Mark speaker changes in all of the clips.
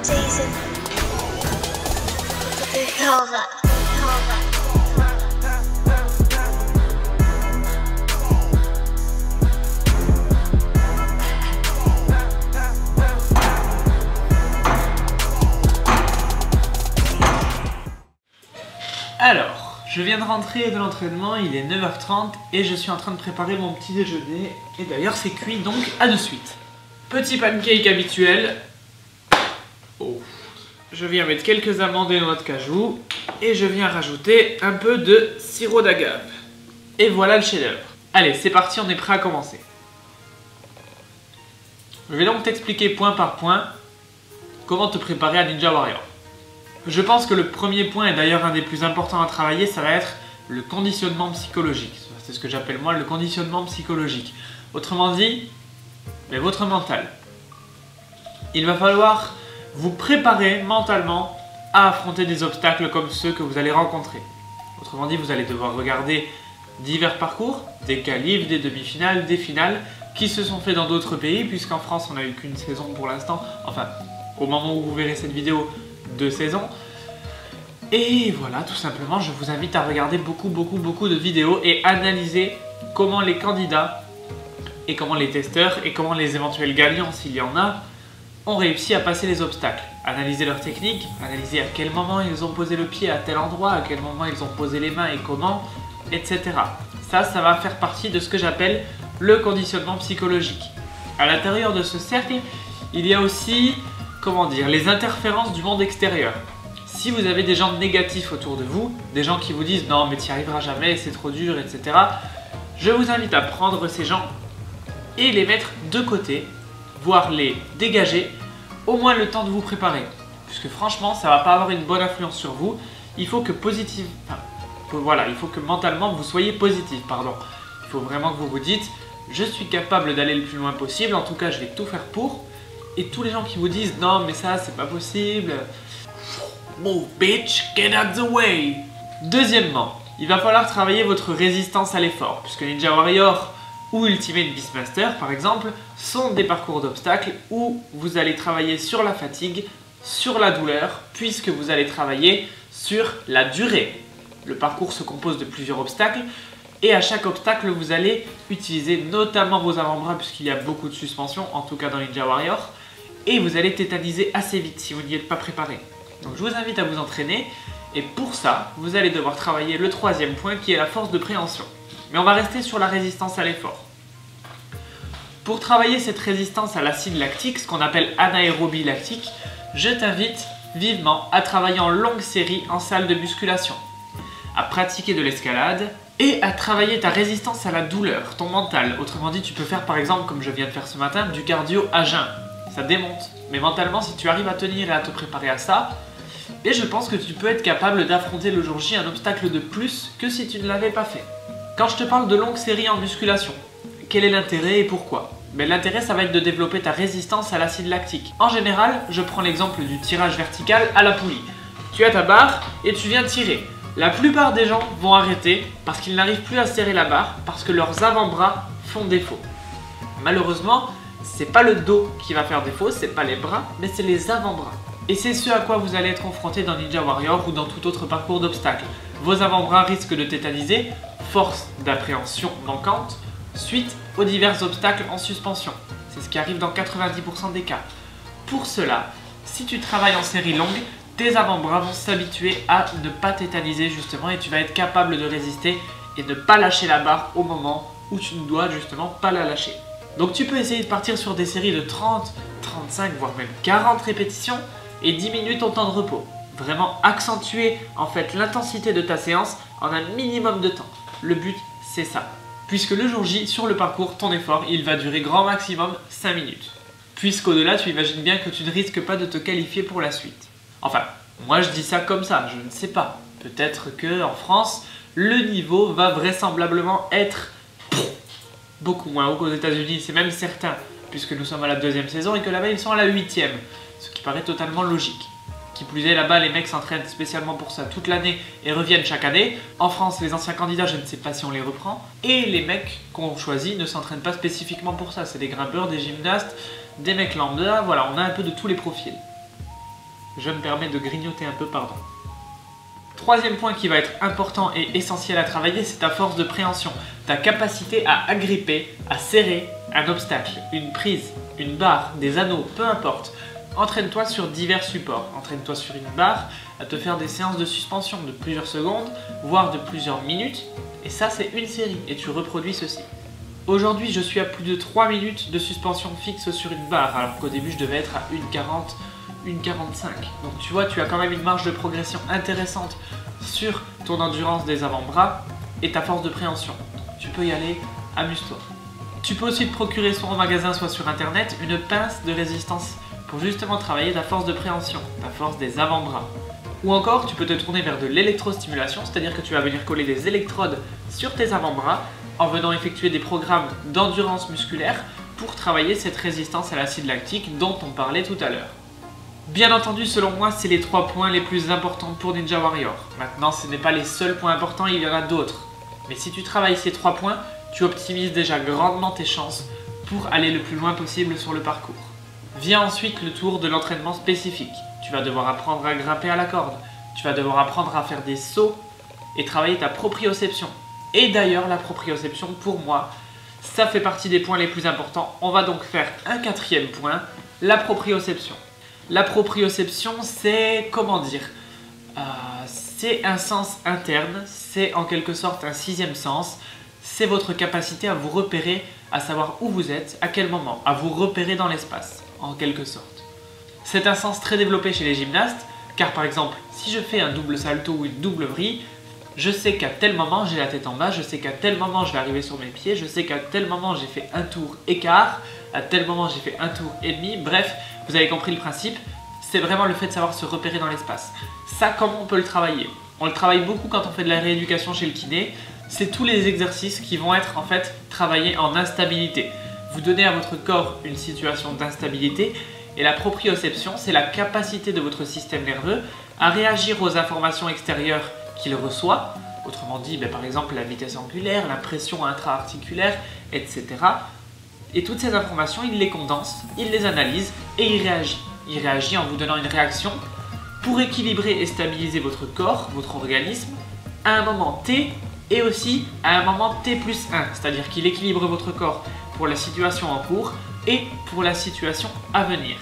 Speaker 1: Jason. Carva.
Speaker 2: Alors, je viens de rentrer de l'entraînement, il est 9h30 et je suis en train de préparer mon petit déjeuner. Et d'ailleurs c'est cuit, donc à de suite. Petit pancake habituel. Oh. Je viens mettre quelques amandes et noix de cajou. Et je viens rajouter un peu de sirop d'agave. Et voilà le chef-d'œuvre. Allez, c'est parti, on est prêt à commencer. Je vais donc t'expliquer point par point comment te préparer à Ninja Warrior. Je pense que le premier point, et d'ailleurs un des plus importants à travailler, ça va être le conditionnement psychologique. C'est ce que j'appelle moi le conditionnement psychologique. Autrement dit, mais votre mental. Il va falloir vous préparer mentalement à affronter des obstacles comme ceux que vous allez rencontrer. Autrement dit, vous allez devoir regarder divers parcours, des qualifs, des demi-finales, des finales, qui se sont faits dans d'autres pays, puisqu'en France on n'a eu qu'une saison pour l'instant, enfin au moment où vous verrez cette vidéo, 2 saisons. Et voilà, tout simplement, je vous invite à regarder beaucoup de vidéos et analyser comment les candidats et comment les testeurs et comment les éventuels gagnants, s'il y en a, ont réussi à passer les obstacles. Analyser leur technique, analyser à quel moment ils ont posé le pied à tel endroit, à quel moment ils ont posé les mains et comment, etc. Ça va faire partie de ce que j'appelle le conditionnement psychologique. À l'intérieur de ce cercle, il y a aussi, comment dire, les interférences du monde extérieur. Si vous avez des gens négatifs autour de vous, des gens qui vous disent non mais tu n'y arriveras jamais, c'est trop dur, etc. Je vous invite à prendre ces gens et les mettre de côté, voire les dégager, au moins le temps de vous préparer. Puisque franchement, ça ne va pas avoir une bonne influence sur vous. Il faut que il faut que mentalement vous soyez positif, pardon. Il faut vraiment que vous vous dites, je suis capable d'aller le plus loin possible, en tout cas je vais tout faire pour. Et tous les gens qui vous disent non mais ça c'est pas possible, move bitch, get out the way. Deuxièmement, il va falloir travailler votre résistance à l'effort, puisque Ninja Warrior ou Ultimate Beastmaster par exemple sont des parcours d'obstacles où vous allez travailler sur la fatigue, sur la douleur, puisque vous allez travailler sur la durée. Le parcours se compose de plusieurs obstacles et à chaque obstacle vous allez utiliser notamment vos avant-bras puisqu'il y a beaucoup de suspension, en tout cas dans Ninja Warrior, et vous allez tétaniser assez vite si vous n'y êtes pas préparé. Donc je vous invite à vous entraîner et pour ça, vous allez devoir travailler le troisième point qui est la force de préhension. Mais on va rester sur la résistance à l'effort. Pour travailler cette résistance à l'acide lactique, ce qu'on appelle anaérobie lactique, je t'invite vivement à travailler en longue série en salle de musculation, à pratiquer de l'escalade et à travailler ta résistance à la douleur, ton mental. Autrement dit, tu peux faire par exemple, comme je viens de faire ce matin, du cardio à jeun. Ça démonte. Mais mentalement, si tu arrives à tenir et à te préparer à ça, et je pense que tu peux être capable d'affronter le jour J un obstacle de plus que si tu ne l'avais pas fait. Quand je te parle de longue série en musculation, quel est l'intérêt et pourquoi? L'intérêt, ça va être de développer ta résistance à l'acide lactique. En général, je prends l'exemple du tirage vertical à la poulie. Tu as ta barre et tu viens tirer. La plupart des gens vont arrêter parce qu'ils n'arrivent plus à serrer la barre parce que leurs avant-bras font défaut. Malheureusement, c'est pas le dos qui va faire défaut, c'est pas les bras, mais c'est les avant-bras. Et c'est ce à quoi vous allez être confronté dans Ninja Warrior ou dans tout autre parcours d'obstacles. Vos avant-bras risquent de tétaniser, force d'appréhension manquante, suite aux divers obstacles en suspension. C'est ce qui arrive dans 90% des cas. Pour cela, si tu travailles en série longue, tes avant-bras vont s'habituer à ne pas tétaniser justement et tu vas être capable de résister et ne pas lâcher la barre au moment où tu ne dois justement pas la lâcher. Donc tu peux essayer de partir sur des séries de 30, 35 voire même 40 répétitions et 10 minutes en temps de repos. Vraiment accentuer en fait l'intensité de ta séance en un minimum de temps. Le but c'est ça. Puisque le jour J sur le parcours, ton effort il va durer grand maximum 5 minutes. Puisqu'au-delà tu imagines bien que tu ne risques pas de te qualifier pour la suite. Enfin, moi je dis ça comme ça, je ne sais pas. Peut-être que en France, le niveau va vraisemblablement être beaucoup moins haut qu'aux États-Unis, c'est même certain, puisque nous sommes à la 2e saison et que là-bas ils sont à la 8e, ce qui paraît totalement logique. Qui plus est, là-bas les mecs s'entraînent spécialement pour ça toute l'année et reviennent chaque année. En France, les anciens candidats, je ne sais pas si on les reprend. Et les mecs qu'on choisit ne s'entraînent pas spécifiquement pour ça, c'est des grimpeurs, des gymnastes, des mecs lambda, voilà, on a un peu de tous les profils. Je me permets de grignoter un peu, pardon. Troisième point qui va être important et essentiel à travailler, c'est ta force de préhension, ta capacité à agripper, à serrer un obstacle, une prise, une barre, des anneaux, peu importe. Entraîne-toi sur divers supports, entraîne-toi sur une barre à te faire des séances de suspension de plusieurs secondes, voire de plusieurs minutes, et ça c'est une série, et tu reproduis ceci. Aujourd'hui je suis à plus de 3 minutes de suspension fixe sur une barre, alors qu'au début je devais être à 1,40, 1,45. Donc tu vois, tu as quand même une marge de progression intéressante sur ton endurance des avant-bras et ta force de préhension. Tu peux y aller, amuse-toi. Tu peux aussi te procurer soit en magasin soit sur internet une pince de résistance pour justement travailler ta force de préhension, ta force des avant-bras. Ou encore tu peux te tourner vers de l'électrostimulation, c'est-à-dire que tu vas venir coller des électrodes sur tes avant-bras en venant effectuer des programmes d'endurance musculaire pour travailler cette résistance à l'acide lactique dont on parlait tout à l'heure. Bien entendu, selon moi, c'est les 3 points les plus importants pour Ninja Warrior. Maintenant, ce n'est pas les seuls points importants, il y en a d'autres. Mais si tu travailles ces 3 points, tu optimises déjà grandement tes chances pour aller le plus loin possible sur le parcours. Vient ensuite le tour de l'entraînement spécifique. Tu vas devoir apprendre à grimper à la corde, tu vas devoir apprendre à faire des sauts et travailler ta proprioception. Et d'ailleurs, la proprioception, pour moi, ça fait partie des points les plus importants. On va donc faire un 4e point, la proprioception. La proprioception, c'est, comment dire, c'est un sens interne, c'est en quelque sorte un 6e sens, c'est votre capacité à vous repérer, à savoir où vous êtes, à quel moment, à vous repérer dans l'espace, en quelque sorte. C'est un sens très développé chez les gymnastes, car par exemple, si je fais un double salto ou une double vrille, je sais qu'à tel moment j'ai la tête en bas, je sais qu'à tel moment je vais arriver sur mes pieds, je sais qu'à tel moment j'ai fait un tour écart, à tel moment j'ai fait un tour et demi, bref, vous avez compris le principe, c'est vraiment le fait de savoir se repérer dans l'espace. Ça, comment on peut le travailler? On le travaille beaucoup quand on fait de la rééducation chez le kiné, c'est tous les exercices qui vont être en fait travaillés en instabilité. Vous donnez à votre corps une situation d'instabilité et la proprioception, c'est la capacité de votre système nerveux à réagir aux informations extérieures qu'il reçoit, autrement dit par exemple la vitesse angulaire, la pression intra-articulaire, etc. Et toutes ces informations, il les condense, il les analyse et il réagit. Il réagit en vous donnant une réaction pour équilibrer et stabiliser votre corps, votre organisme, à un moment T et aussi à un moment T plus 1, c'est-à-dire qu'il équilibre votre corps pour la situation en cours et pour la situation à venir.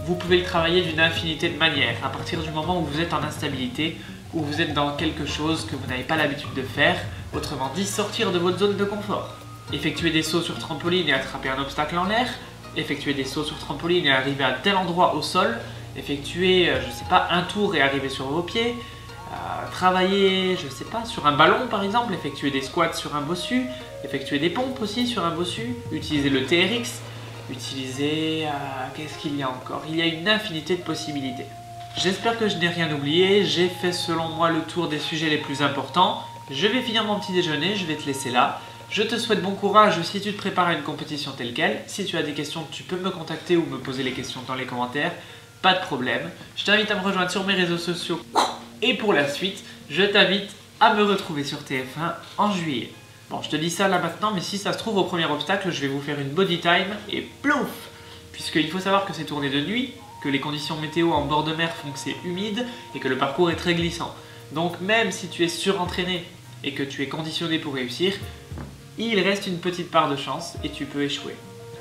Speaker 2: Vous pouvez le travailler d'une infinité de manières, à partir du moment où vous êtes en instabilité, où vous êtes dans quelque chose que vous n'avez pas l'habitude de faire, autrement dit sortir de votre zone de confort. Effectuer des sauts sur trampoline et attraper un obstacle en l'air, effectuer des sauts sur trampoline et arriver à tel endroit au sol, effectuer, je sais pas, un tour et arriver sur vos pieds, travailler, je sais pas, sur un ballon par exemple, effectuer des squats sur un bossu, effectuer des pompes aussi sur un bossu, utiliser le TRX, utiliser... qu'est-ce qu'il y a encore? Il y a une infinité de possibilités. J'espère que je n'ai rien oublié, j'ai fait selon moi le tour des sujets les plus importants. Je vais finir mon petit déjeuner, je vais te laisser là. Je te souhaite bon courage si tu te prépares à une compétition telle quelle. Si tu as des questions, tu peux me contacter ou me poser les questions dans les commentaires. Pas de problème. Je t'invite à me rejoindre sur mes réseaux sociaux. Et pour la suite, je t'invite à me retrouver sur TF1 en juillet. Bon, je te dis ça là maintenant, mais si ça se trouve au premier obstacle, je vais vous faire une body time et plouf! Puisqu'il faut savoir que c'est tourné de nuit, que les conditions météo en bord de mer font que c'est humide et que le parcours est très glissant. Donc même si tu es surentraîné et que tu es conditionné pour réussir, il reste une petite part de chance et tu peux échouer.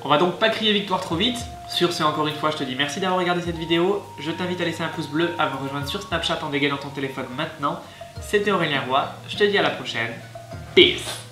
Speaker 2: On va donc pas crier victoire trop vite. Sur ce, encore une fois, je te dis merci d'avoir regardé cette vidéo. Je t'invite à laisser un pouce bleu, à me rejoindre sur Snapchat en dégainant ton téléphone maintenant. C'était Aurélien Roy, je te dis à la prochaine. Peace!